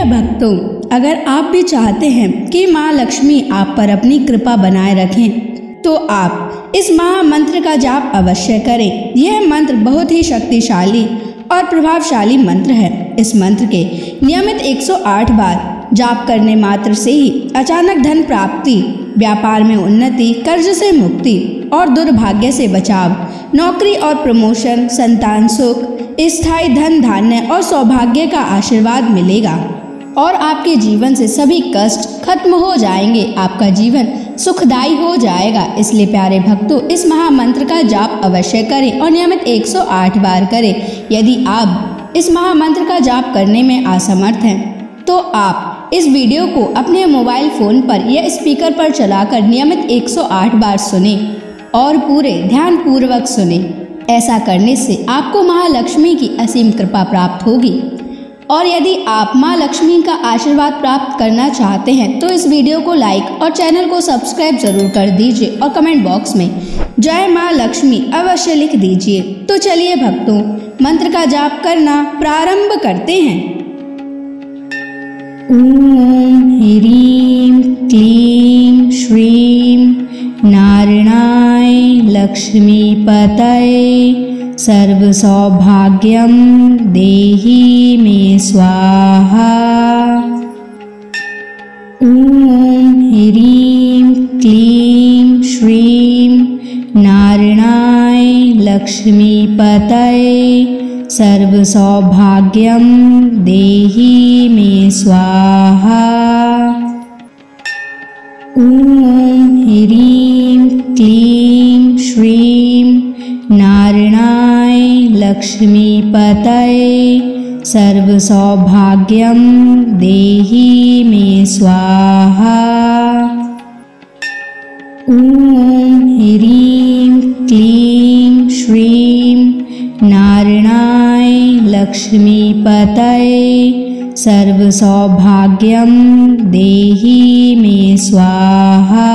प्रिय भक्तों, अगर आप भी चाहते हैं कि माँ लक्ष्मी आप पर अपनी कृपा बनाए रखें, तो आप इस महामंत्र का जाप अवश्य करें। यह मंत्र बहुत ही शक्तिशाली और प्रभावशाली मंत्र है। इस मंत्र के नियमित 108 बार जाप करने मात्र से ही अचानक धन प्राप्ति, व्यापार में उन्नति, कर्ज से मुक्ति और दुर्भाग्य से बचाव, नौकरी और प्रमोशन, संतान सुख, स्थायी धन धान्य और सौभाग्य का आशीर्वाद मिलेगा और आपके जीवन से सभी कष्ट खत्म हो जाएंगे। आपका जीवन सुखदायी हो जाएगा। इसलिए प्यारे भक्तों, इस महामंत्र का जाप अवश्य करें और नियमित 108 बार करें। यदि आप इस महामंत्र का जाप करने में असमर्थ हैं, तो आप इस वीडियो को अपने मोबाइल फोन पर या स्पीकर पर चलाकर नियमित 108 बार सुने और पूरे ध्यान पूर्वक सुने। ऐसा करने से आपको महालक्ष्मी की असीम कृपा प्राप्त होगी। और यदि आप माँ लक्ष्मी का आशीर्वाद प्राप्त करना चाहते हैं, तो इस वीडियो को लाइक और चैनल को सब्सक्राइब जरूर कर दीजिए और कमेंट बॉक्स में जय माँ लक्ष्मी अवश्य लिख दीजिए। तो चलिए भक्तों, मंत्र का जाप करना प्रारंभ करते हैं। ओम ह्रीं क्लीं श्रीं नारायणाय लक्ष्मीपतये सर्व सौभाग्यं देहि मे स्वाहा। ओम ह्रीं क्लीं श्रीं नारायणाय लक्ष्मीपतये सर्व सौभाग्यं देहि मे स्वाहा। ओम ह्रीं क्लीं श्रीं नारायणाय लक्ष्मीपतये सर्व सौभाग्यं देहि मे स्वाहा। ओम ह्रीं क्लीं श्रीं नारायणाय लक्ष्मीपतये सर्व सौभाग्यं देहि मे स्वाहा।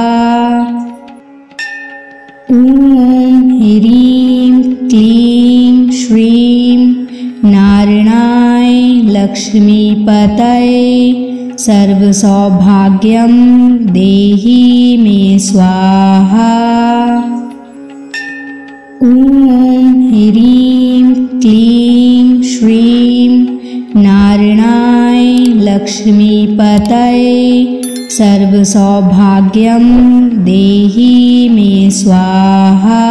ओम ह्रीं क्लीं श्रीं नारायणाय लक्ष्मीपतये सर्व सौभाग्यं देहि मे स्वाहा। ओम ह्रीं क्लीं श्रीं नारायणाय लक्ष्मीपतये सर्व सौभाग्यं देहि मे स्वाहा।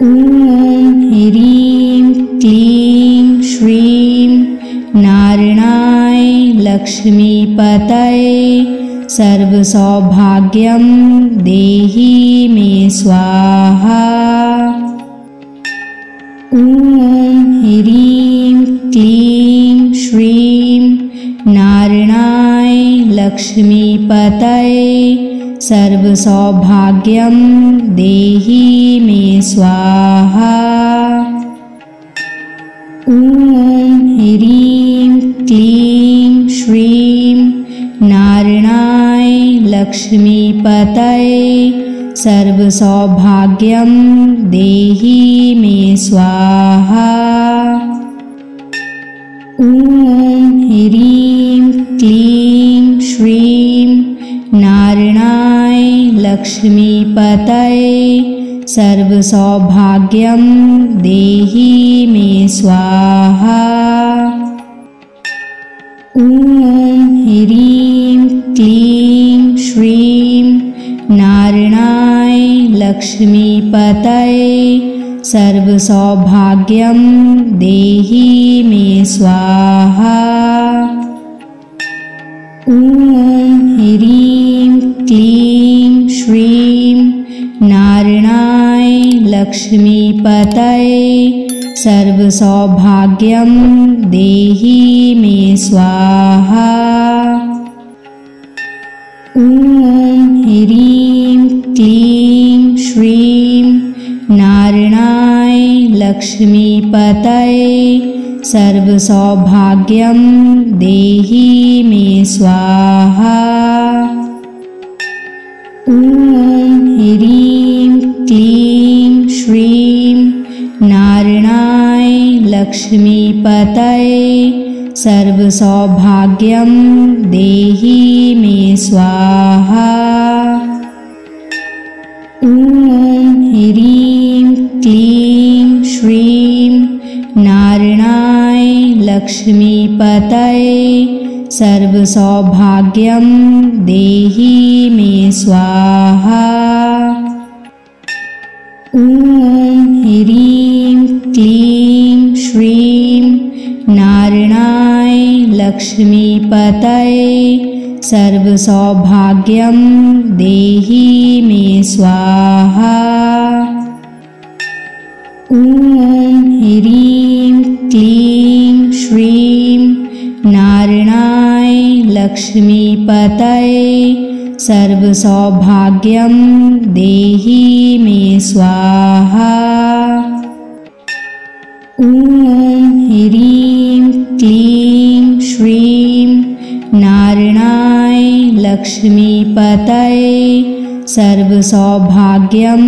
ओम ह्रीं क्लीं श्रीं नारायणाय लक्ष्मीपतये सर्व सौभाग्यं देहि मे स्वाहा। ओम ह्रीं क्लीं श्रीं नारायणाय लक्ष्मीपतये सर्व सौभाग्यं देहि मे स्वाहा। ओम ह्रीं क्लीं श्रीं नारायणाय लक्ष्मीपतये सर्व सौभाग्यं देहि मे स्वाहा। ओम ह्रीं क्लीं श्रीं नारायणाय लक्ष्मीपतये सर्व सौभाग्यं देहि मे स्वाहा। ओम ह्रीं क्लीं श्रीं नारायणाय लक्ष्मीपतये सर्व सौभाग्यं देहि मे स्वाहा। ओम ह्रीं क्लीं श्रीं नारायणाय लक्ष्मीपतये सर्व सौभाग्यं देहि मे स्वाहा। ओम ह्रीं क्लीं श्रीं नारायणाय लक्ष्मीपतये सर्व सौभाग्यं देहि मे स्वाहा। ओम ह्रीं क्लीं श्रीं नारायणाय लक्ष्मीपतये सर्वसौभाग्यं देहि मे स्वाहा। ॐ ह्रीं क्लीं श्रीं नारायणाय लक्ष्मीपतये सर्वसौभाग्यं देहि मे स्वाहा। ॐ ह्रीं क्लीं श्रीं नारायणाय लक्ष्मीपतये सर्वसौभाग्यं देहि मे स्वाहा। ॐ ह्रीं क्लीं श्रीं नारायणाय लक्ष्मीपतये सर्वसौभाग्यं देहि मे स्वाहा। ॐ ह्रीं क्लीं श्रीं नारायणाय लक्ष्मीपतये सर्वसौभाग्यं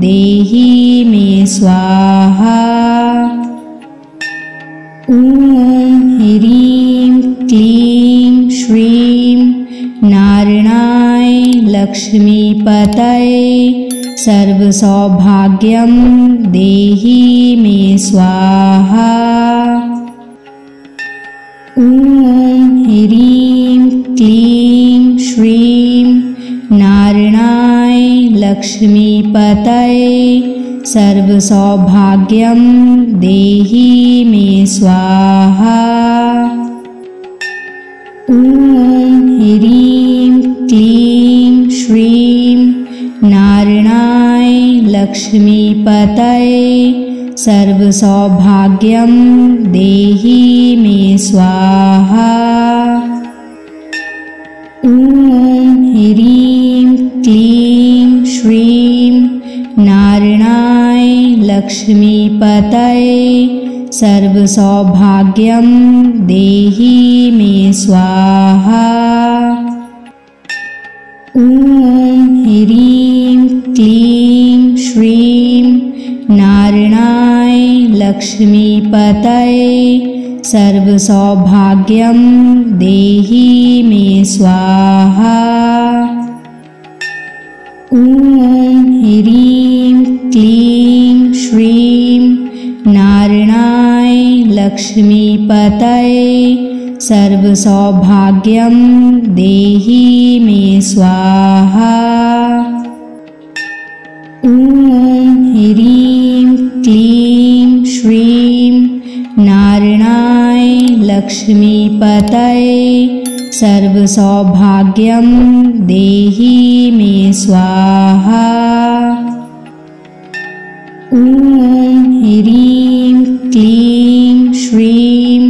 देहि मे स्वाहा। ॐ ह्रीं क्लीं श्रीं नारायणाय लक्ष्मीपतये सर्वसौभाग्यं देहि मे स्वाहा। ॐ ह्रीं क्लीं श्रीं नारायणाय लक्ष्मीपतये सर्वसौभाग्यं देहि मे स्वाहा। ॐ ह्रीं क्लीं श्रीं नारायणाय लक्ष्मीपतये सर्वसौभाग्यं देहि मे स्वाहा। ॐ ह्रीं क्लीं श्रीं नारायणाय लक्ष्मीपतये सर्वसौभाग्यं देहि मे स्वाहा। ॐ ह्रीं क्लीं श्रीं नारायणाय लक्ष्मीपतये सर्वसौभाग्यं देहि मे स्वाहा। ॐ ह्रीं क्लीं श्रीं नारायणाय लक्ष्मीपतये सर्वसौभाग्यं देहि मे स्वाहा। ॐ ह्रीं क्लीं श्रीं नारायणाय लक्ष्मीपतये सर्वसौभाग्यं देहि मे स्वाहा। ॐ ह्रीं क्लीं श्रीं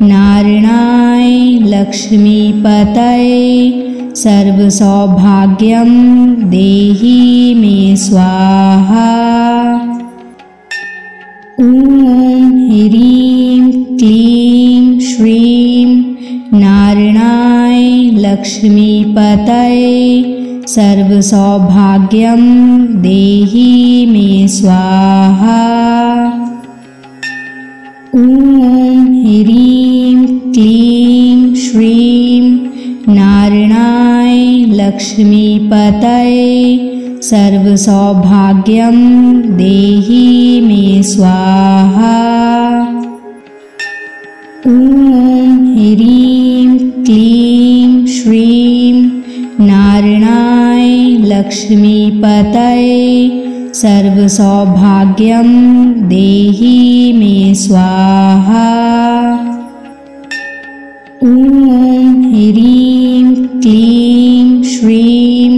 नारायणाय लक्ष्मीपतये सर्वसौभाग्यं देहि मे स्वाहा। ॐ ह्रीं क्लीं श्रीं नारायणाय लक्ष्मीपतये सर्वसौभाग्यं देहि मे स्वाहा। ॐ ह्रीं क्लीं श्रीं नारायणाय लक्ष्मीपतये सर्वसौभाग्यं देहि मे स्वाहा। ॐ ह्रीं क्लीं श्रीं नारायणाय लक्ष्मीपतये सर्वसौभाग्यं देहि मे स्वाहा। ॐ ह्रीं क्लीं श्रीं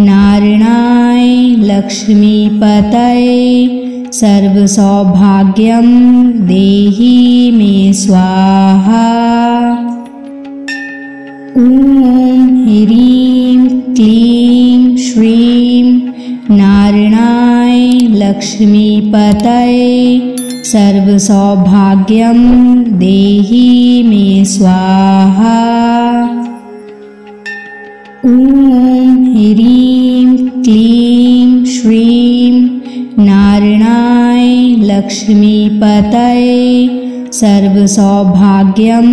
नारायणाय लक्ष्मीपतये सर्वसौभाग्यं देहि मे स्वाहा। ॐ ह्रीं क्लीं श्रीं नारायणाय लक्ष्मीपतये सर्वसौभाग्यं देहि मे स्वाहा। ॐ ह्रीं क्लीं श्रीं नारायणाय लक्ष्मीपतये सर्वसौभाग्यं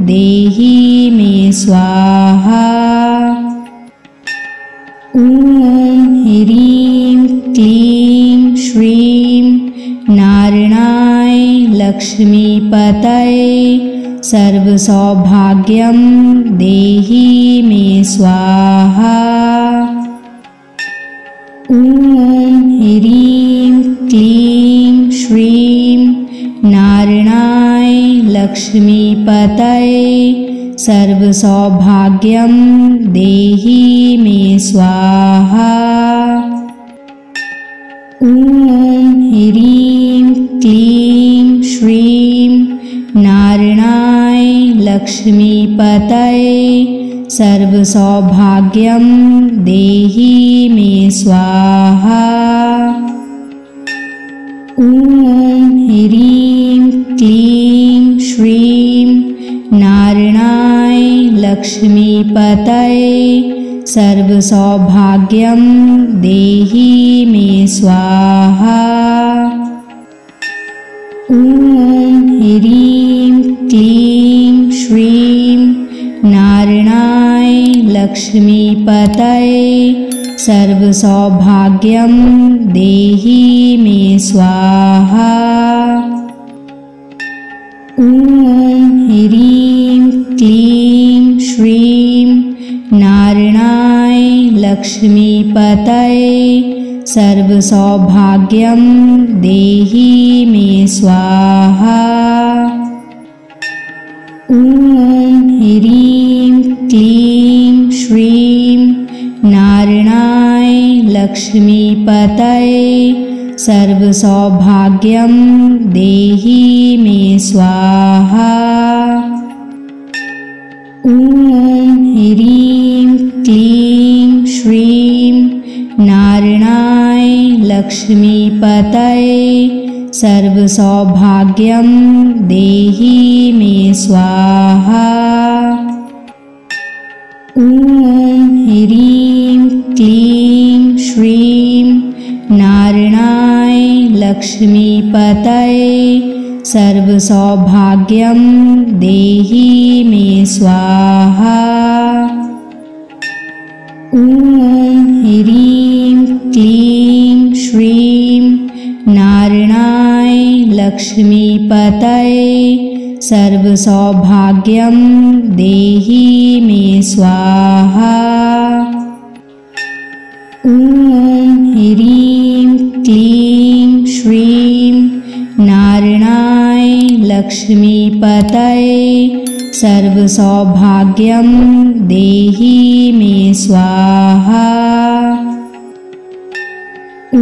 देहि मे स्वाहा। ॐ ह्रीं क्लीं श्रीं नारायणाय लक्ष्मीपतये सर्वसौभाग्यं देहि मे स्वाहा। ॐ ह्रीं क्लीं श्रीं नारायणाय लक्ष्मीपतये सर्वसौभाग्यं देहि मे स्वाहा। ॐ ह्रीं क्लीं श्रीं नारायणाय लक्ष्मीपतये सर्वसौभाग्यं देहि मे स्वाहा। ॐ ह्रीं क्लीं श्रीं नारायणाय लक्ष्मीपतये सर्वसौभाग्यं देहि मे स्वाहा। ॐ ह्रीं क्लीं श्रीं नारायणाय लक्ष्मीपतये सर्वसौभाग्यं देहि मे स्वाहा। ॐ ह्रीं क्लीं श्रीं नारायणाय लक्ष्मीपतये सर्वसौभाग्यं देहि मे स्वाहा। ॐ ह्रीं क्लीं श्रीं नारायणाय लक्ष्मीपतये सर्वसौभाग्यं देहि मे स्वाहा। ॐ ह्रीं क्लीं श्रीं नारायणाय लक्ष्मीपतये सर्वसौभाग्यं देहि मे स्वाहा। ॐ ह्रीं क्लीं श्रीं नारायणाय लक्ष्मीपतये सर्वसौभाग्यं देहि मे स्वाहा। ॐ ह्रीं क्लीं श्रीं नारायणाय लक्ष्मीपतये सर्वसौभाग्यं देहि मे स्वाहा। ॐ ह्रीं क्लीं श्रीं नारायणाय लक्ष्मीपतये सर्वसौभाग्यं देहि मे स्वाहा। ॐ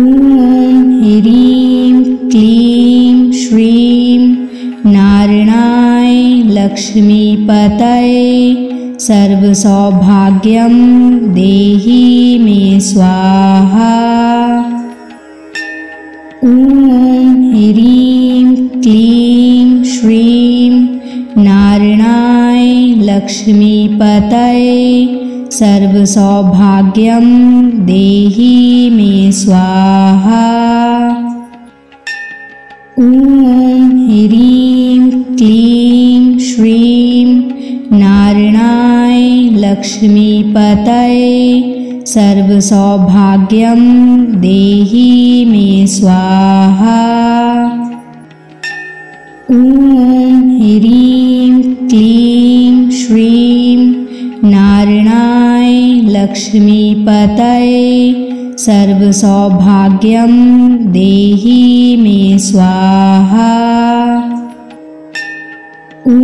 ह्रीं क्लीं श्रीं नारायणाय लक्ष्मीपतये सर्वसौभाग्यं देहि मे स्वाहा। ॐ ह्रीं क्लीं श्रीं नारायणाय लक्ष्मीपतये सर्वसौभाग्यं देहि मे स्वाहा। ॐ ह्रीं क्लीं श्रीं नारायणाय लक्ष्मीपतये सर्वसौभाग्यं देहि मे स्वाहा। ॐ ह्रीं क्लीं श्रीं नारायणाय लक्ष्मीपतये सर्वसौभाग्यं देहि मे स्वाहा। ॐ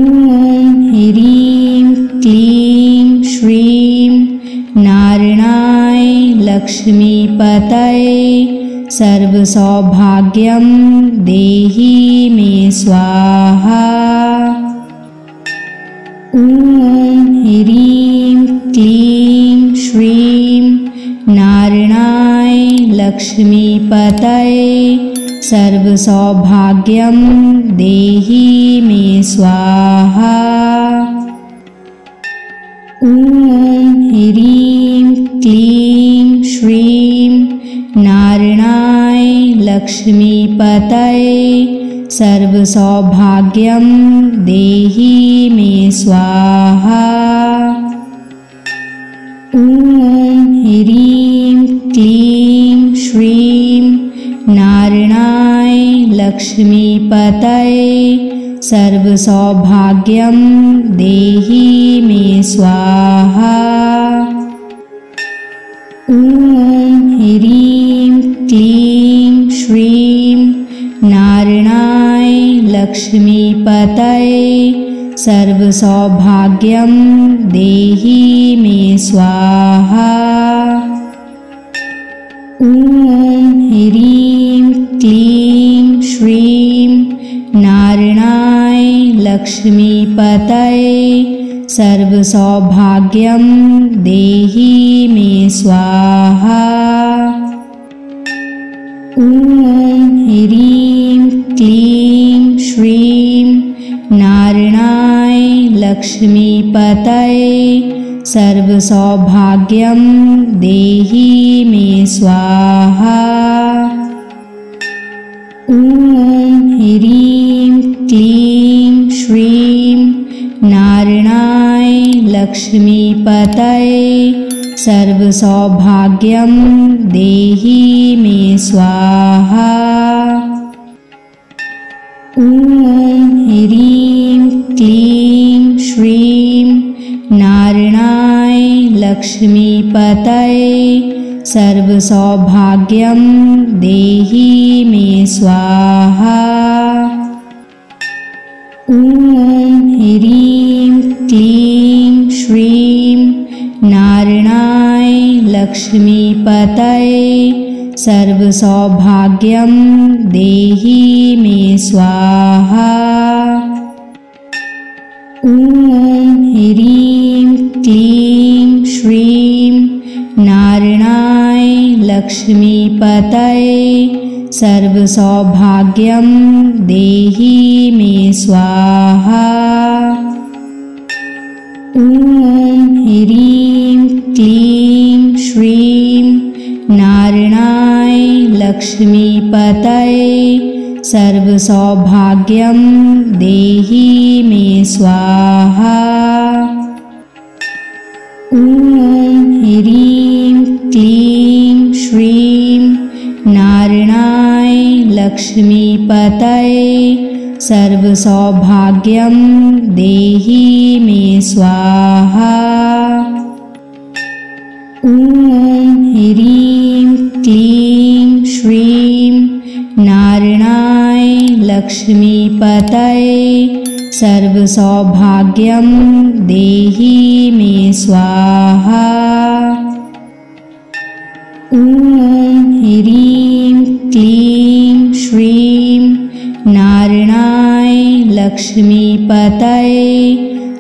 ह्रीं क्लीं श्रीं नारायणाय लक्ष्मीपतये सर्वसौभाग्यं देहि मे स्वाहा। ॐ ह्रीं क्लीं श्रीं नारायणाय लक्ष्मीपतये सर्वसौभाग्यं देहि मे स्वाहा। ॐ ह्रीं क्लीं श्रीं नारायणाय लक्ष्मीपतये सर्वसौभाग्यं देहि मे स्वाहा। ॐ ह्रीं क्लीं श्रीं नारायणाय लक्ष्मीपतये सर्वसौभाग्यं देहि मे स्वाहा। ॐ ह्रीं क्लीं श्रीं नारायणाय लक्ष्मीपतये सर्वसौभाग्यं देहि मे स्वाहा। ॐ ह्रीं क्लीं श्रीं नारायणाय लक्ष्मीपतये सर्वसौभाग्यं देहि मे स्वाहा। ॐ ह्रीं क्लीं श्रीं नारायणाय लक्ष्मीपतये सर्वसौभाग्यं देहि मे स्वाहा। ॐ ह्रीं क्लीं श्रीं नारायणाय लक्ष्मीपतये सर्वसौभाग्यं देहि मे स्वाहा। ॐ ह्रीं क्लीं श्रीं नारायणाय लक्ष्मीपतये सर्वसौभाग्यं देहि मे स्वाहा। ॐ ह्रीं क्लीं श्रीं नारायणाय लक्ष्मीपतये सर्वसौभाग्यं देहि मे स्वाहा। ॐ ह्रीं क्लीं श्रीं नारायणाय लक्ष्मीपतये सर्वसौभाग्यं देहि मे स्वाहा। ॐ ह्रीं क्लीं श्रीं नारायणाय लक्ष्मीपतये सर्वसौभाग्यं देहि मे स्वाहा। ॐ ह्रीं क्लीं श्रीं नारायणाय लक्ष्मीपतये सर्वसौभाग्यं देहि मे स्वाहा। ॐ ह्रीं क्लीं श्रीं नारायणाय लक्ष्मीपतये सर्वसौभाग्यं देहि मे स्वाहा। ॐ ह्रीं क्लीं श्रीं नारायणाय लक्ष्मीपतये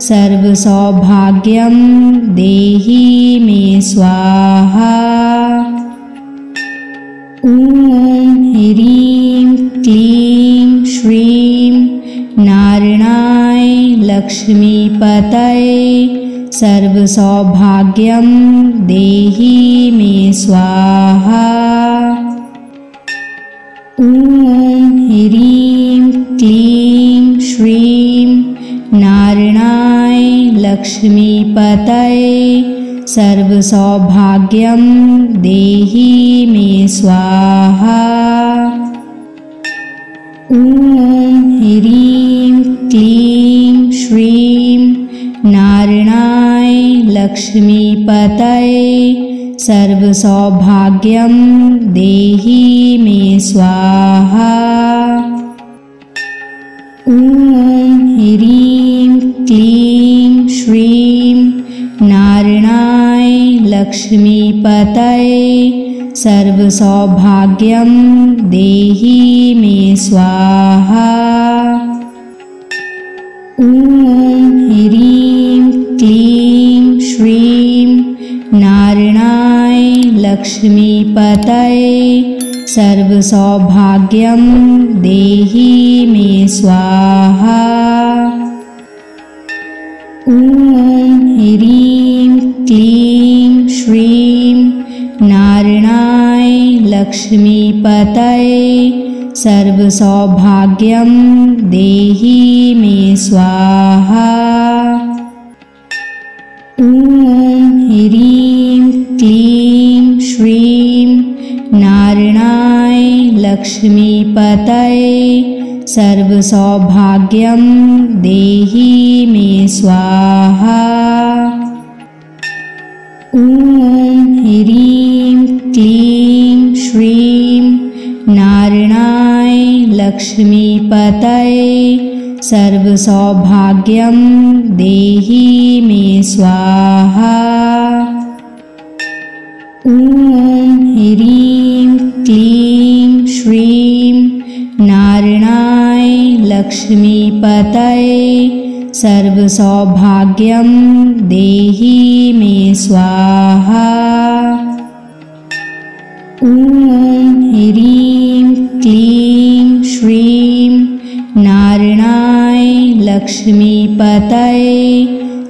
सर्वसौभाग्यं देहि मे स्वाहा। ॐ ह्रीं क्लीं श्रीं नारायणाय लक्ष्मीपतये सर्वसौभाग्यं देहि मे स्वाहा। ॐ ह्रीं क्लीं श्रीं नारायणाय लक्ष्मीपतये सर्वसौभाग्यं देहि मे स्वाहा। ॐ ह्रीं क्लीं श्रीं नारायणाय लक्ष्मीपतये सर्वसौभाग्यं देहि मे स्वाहा। ॐ ह्रीं क्लीं श्रीं नारायणाय लक्ष्मीपतये सर्वसौभाग्यं देहि मे स्वाहा। ॐ ह्रीं क्लीं श्रीं नारायणाय लक्ष्मीपतये सर्वसौभाग्यं देहि मे स्वाहा। ॐ ह्रीं क्लीं श्रीं नारायणाय लक्ष्मीपतये सर्वसौभाग्यं देहि मे स्वाहा। ॐ ह्रीं क्लीं श्रीं नारायणाय लक्ष्मीपतये सर्वसौभाग्यं देहि मे स्वाहा। ॐ ह्रीं क्लीं श्रीं नारायणाय लक्ष्मीपतये सर्वसौभाग्यं देहि मे स्वाहा। ॐ ह्रीं क्लीं श्रीं नारायणाय लक्ष्मीपतये सर्वसौभाग्यं देहि मे स्वाहा। ॐ ह्रीं क्लीं श्रीं नारायणाय लक्ष्मीपतये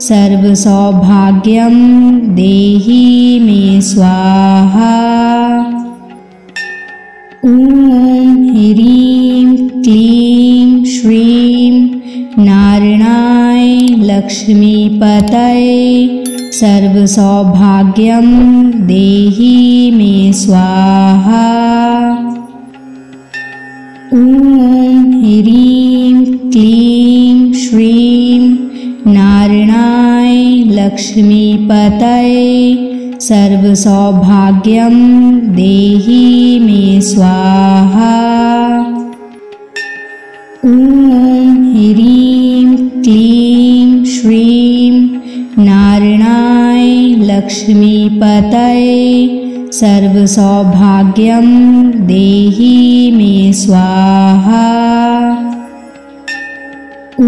सर्वसौभाग्यं देहि मे स्वाहा। ॐ ह्रीं क्लीं श्रीं नारायणाय लक्ष्मीपतये सर्वसौभाग्यं देहि मे स्वाहा। ॐ ह्रीं क्लीं श्रीं नारायणाय लक्ष्मीपतये सर्वसौभाग्यं देहि मे स्वाहा। ॐ ह्रीं क्लीं श्रीं नारायणाय लक्ष्मीपतये सर्वसौभाग्यं देहि मे स्वाहा। ॐ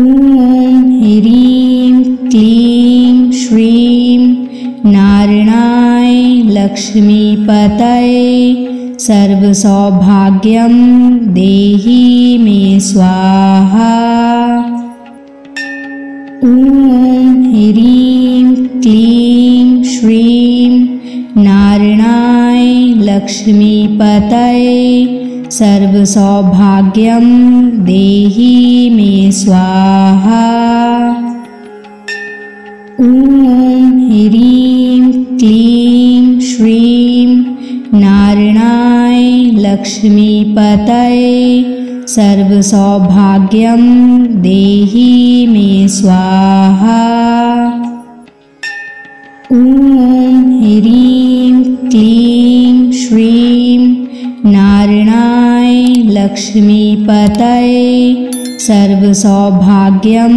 ह्रीं क्लीं श्रीं नारायणाय लक्ष्मीपतये सर्वसौभाग्यं देहि मे स्वाहा। ॐ ह्रीं क्लीं श्रीं नारायणाय लक्ष्मीपतये सर्वसौभाग्यं देहि मे स्वाहा। ॐ ह्रीं क्लीं श्रीं नारायणाय लक्ष्मीपतये सर्वसौभाग्यं देहि मे स्वाहा। ॐ ह्रीं क्लीं श्रीं नारायणाय लक्ष्मीपतये सर्वसौभाग्यं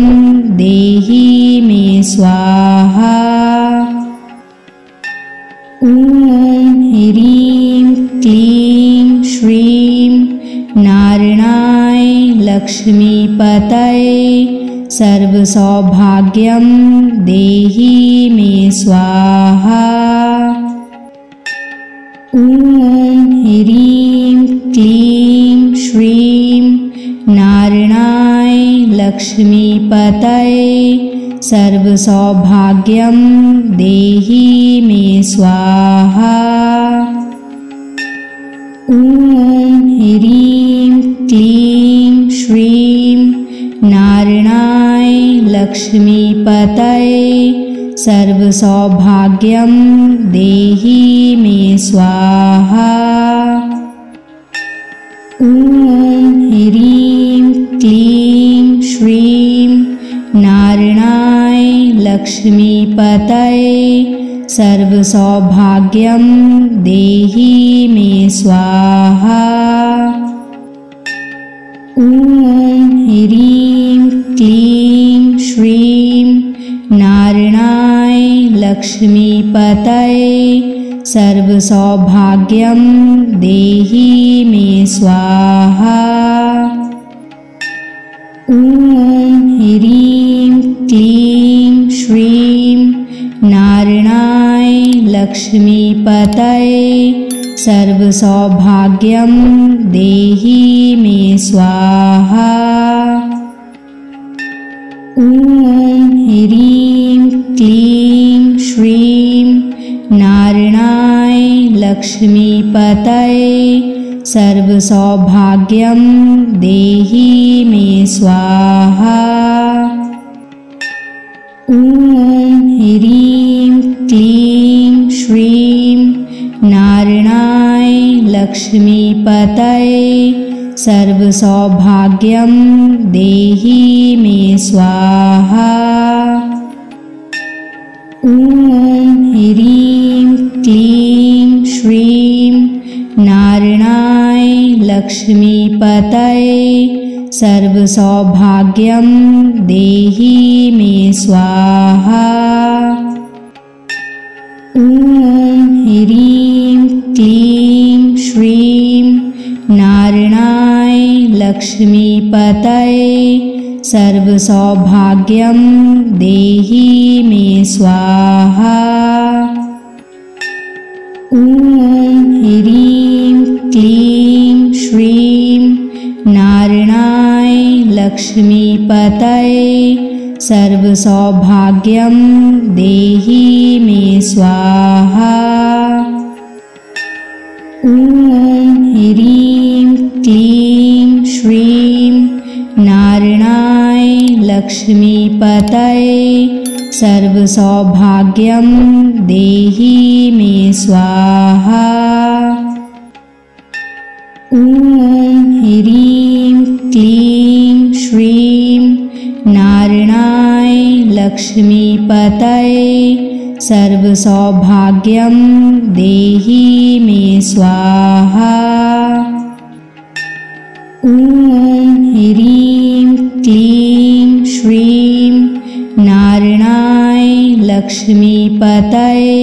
देहि मे स्वाहा। ॐ ह्रीं क्लीं श्रीं नारायणाय लक्ष्मीपतये सर्वसौभाग्यं देहि मे स्वाहा। ॐ ह्रीं क्लीं श्रीं नारायणाय लक्ष्मीपतये सर्वसौभाग्यं देहि मे स्वाहा। ॐ ह्रीं क्लीं श्रीं नारायणाय लक्ष्मीपतये सर्वसौभाग्यं देहि मे स्वाहा। ॐ ह्रीं क्लीं श्रीं नारायणाय लक्ष्मीपतये सर्वसौभाग्यं देहि मे स्वाहा। ॐ ह्रीं क्लीं श्रीं नारायणाय लक्ष्मीपतये सर्वसौभाग्यं देहि मे स्वाहा। ॐ ह्रीं क्लीं श्रीं नारायणाय लक्ष्मीपतये सर्वसौभाग्यं देहि मे स्वाहा। ॐ ह्रीं क्लीं श्रीं नारायणाय लक्ष्मीपतये सर्वसौभाग्यं देहि मे स्वाहा। ॐ ह्रीं क्लीं श्रीं नारायणाय लक्ष्मीपतये सर्वसौभाग्यं देहि मे स्वाहा। ॐ ह्रीं क्लीं श्रीं नारायणाय लक्ष्मीपतये सर्वसौभाग्यं देहि मे स्वाहा। ॐ ह्रीं क्लीं श्रीं नारायणाय लक्ष्मीपतये सर्वसौभाग्यं देहि मे स्वाहा। ॐ ह्रीं क्लीं श्रीं नारायणाय लक्ष्मीपतये सर्वसौभाग्यं देहि मे स्वाहा। ॐ ह्रीं क्लीं श्रीं नारायणाय लक्ष्मीपतये सर्वसौभाग्यं देहि मे स्वाहा। ॐ ह्रीं क्लीं श्रीं नारायणाय लक्ष्मीपतये सर्वसौभाग्यं देहि मे स्वाहा। ॐ ह्रीं क्लीं श्रीं नारायणाय लक्ष्मीपतये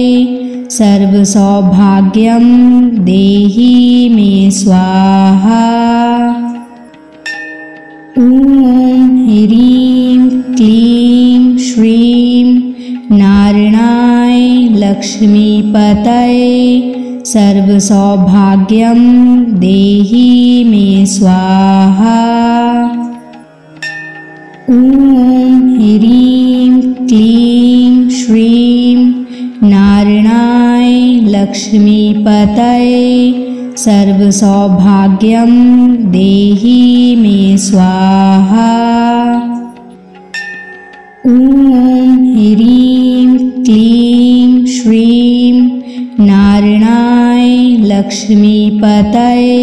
सर्वसौभाग्यं देहि मे स्वाहा। ॐ ह्रीं क्लीं श्रीं नारायणाय लक्ष्मीपतये सर्वसौभाग्यं देहि मे स्वाहा। ॐ ह्रीं क्लीं श्रीं नारायणाय लक्ष्मीपतये सर्वसौभाग्यं देहि मे स्वाहा। ॐ ह्रीं क्लीं श्रीं नारायणाय लक्ष्मीपतये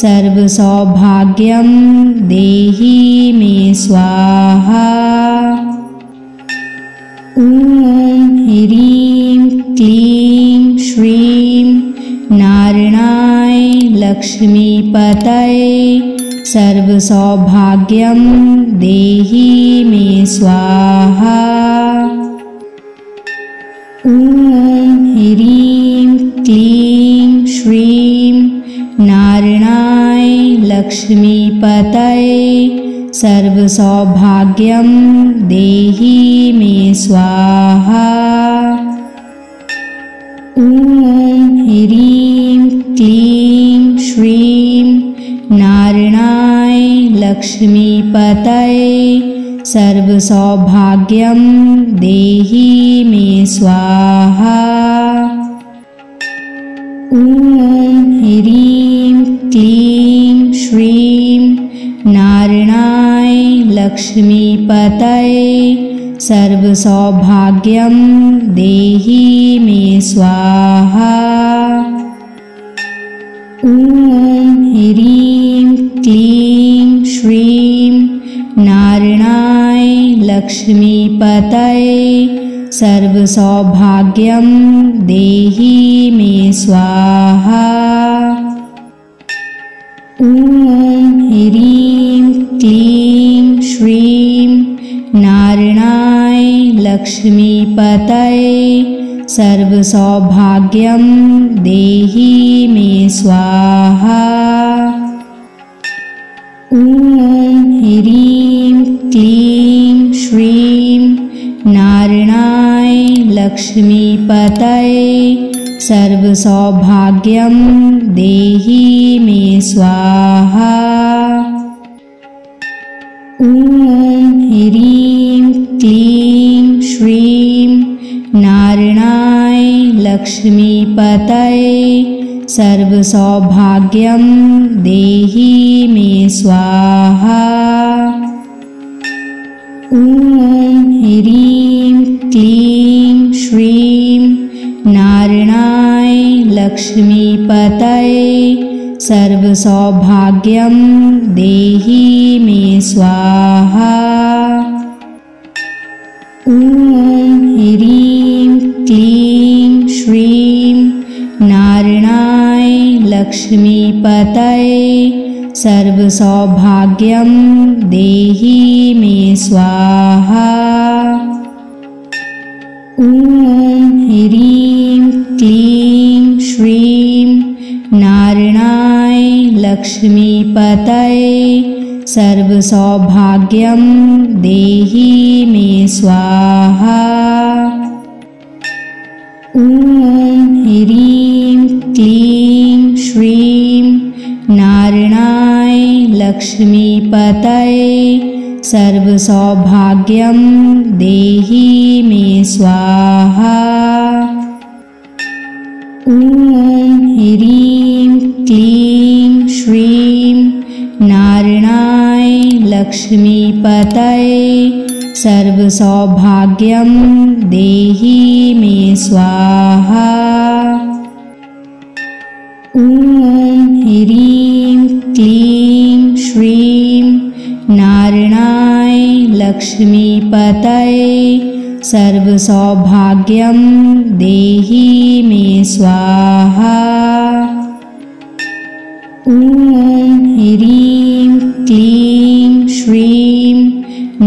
सर्वसौभाग्यं देहि मे स्वाहा। ॐ ह्रीं क्लीं श्रीं नारायणाय लक्ष्मीपतये सर्वसौभाग्यं देहि मे स्वाहा। ॐ ह्रीं क्लीं श्रीं नारायणाय लक्ष्मीपतये सर्वसौभाग्यं देहि मे स्वाहा। ॐ ह्रीं क्लीं श्रीं नारायणाय लक्ष्मीपतये सर्वसौभाग्यं देहि मे स्वाहा। ॐ ह्रीं क्लीं श्रीं नारायणाय लक्ष्मीपतये सर्वसौभाग्यं देहि मे स्वाहा। ॐ ह्रीं क्लीं श्रीं नारायणाय लक्ष्मीपतये सर्वसौभाग्यं देहि मे स्वाहा। ॐ ह्रीं क्लीं श्रीं नारायणाय लक्ष्मीपतये सर्वसौभाग्यं देहि मे स्वाहा। ॐ ह्रीं क्लीं श्रीं नारायणाय लक्ष्मीपतये सर्वसौभाग्यं देहि मे स्वाहा। ॐ ह्रीं क्लीं श्रीं नारायणाय लक्ष्मीपतये सर्वसौभाग्यं देहि मे स्वाहा। ॐ ह्रीं क्लीं श्रीं नारायणाय लक्ष्मीपतये सर्वसौभाग्यं देहि मे स्वाहा। ॐ ह्रीं क्लीं श्रीं नारायणाय लक्ष्मीपतये सर्वसौभाग्यं देहि मे स्वाहा। ॐ ह्रीं क्लीं श्रीं नारायणाय लक्ष्मीपतये सर्वसौभाग्यं देहि मे स्वाहा। ॐ ह्रीं क्लीं श्रीं नारायणाय लक्ष्मीपतये सर्वसौभाग्यं देहि मे स्वाहा। ॐ ह्रीं क्लीं श्रीं नारायणाय लक्ष्मीपतये सर्वसौभाग्यं देहि मे स्वाहा। ॐ ह्रीं क्लीं श्रीं नारायणाय लक्ष्मीपतये सर्वसौभाग्यं देहि मे स्वाहा। ॐ ह्रीं क्लीं श्रीं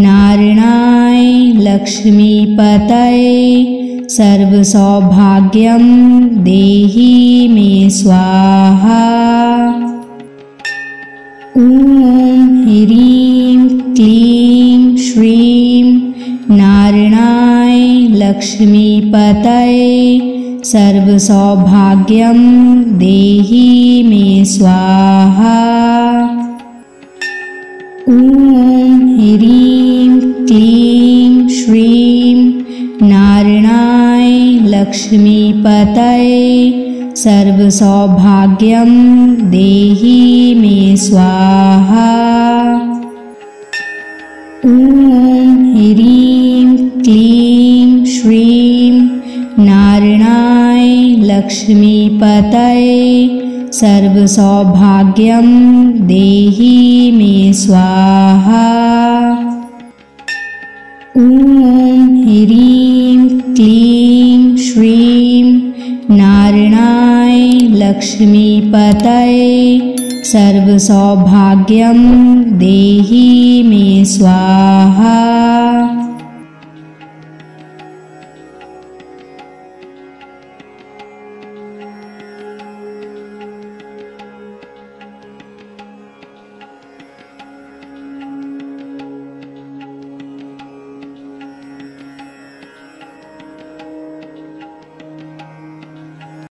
नारायणाय लक्ष्मीपतये सर्वसौभाग्यं देहि मे स्वाहा। ॐ ह्रीं क्लीं श्रीं नारायणाय लक्ष्मीपतये सर्वसौभाग्यं देहि मे स्वाहा। ॐ ह्रीं क्लीं श्रीं नारायणाय लक्ष्मीपतये सर्वसौभाग्यं देहि मे स्वाहा। ॐ ह्रीं क्लीं श्रीं नारायणाय लक्ष्मीपतये सर्वसौभाग्यं देहि मे स्वाहा। ॐ ह्रीं क्लीं श्रीं नारायणाय लक्ष्मीपतये सर्वसौभाग्यं देहि मे स्वाहा।